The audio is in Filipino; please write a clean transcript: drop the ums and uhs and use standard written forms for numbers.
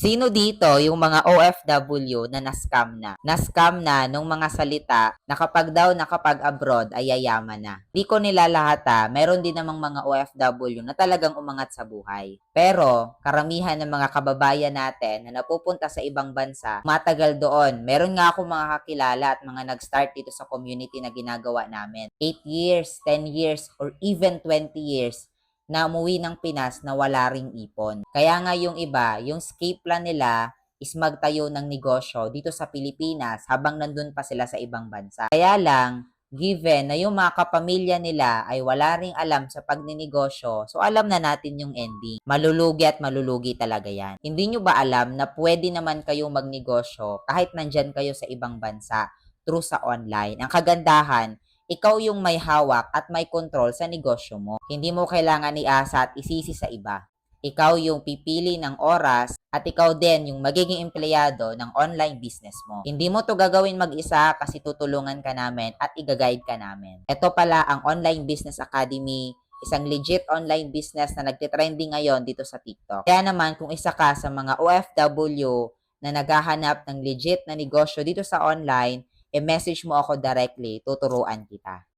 Sino dito yung mga OFW na na-scam na? Na-scam na nung mga salita na kapag daw nakapag-abroad ay yayaman na. Di ko nilalahata, meron din namang mga OFW na talagang umangat sa buhay. Pero, karamihan ng mga kababayan natin na napupunta sa ibang bansa, matagal doon. Meron nga ako mga kakilala at mga nag-start dito sa community na ginagawa namin. 8 years, 10 years, or even 20 years na umuwi ng Pinas na wala ring ipon. Kaya nga yung iba, yung escape plan nila is magtayo ng negosyo dito sa Pilipinas habang nandun pa sila sa ibang bansa. Kaya lang, given na yung mga kapamilya nila ay wala ring alam sa pagninegosyo, so alam na natin yung ending. Malulugi at malulugi talaga yan. Hindi nyo ba alam na pwede naman kayong magnegosyo kahit nandyan kayo sa ibang bansa through sa online? Ang kagandahan, ikaw yung may hawak at may control sa negosyo mo. Hindi mo kailangan iasa at isisi sa iba. Ikaw yung pipili ng oras at ikaw din yung magiging empleyado ng online business mo. Hindi mo to gagawin mag-isa kasi tutulungan ka namin at i-guide ka namin. Ito pala ang Online Business Academy, isang legit online business na nagtitrending ngayon dito sa TikTok. Kaya naman kung isa ka sa mga OFW na naghahanap ng legit na negosyo dito sa online, message mo ako directly, tuturuan kita.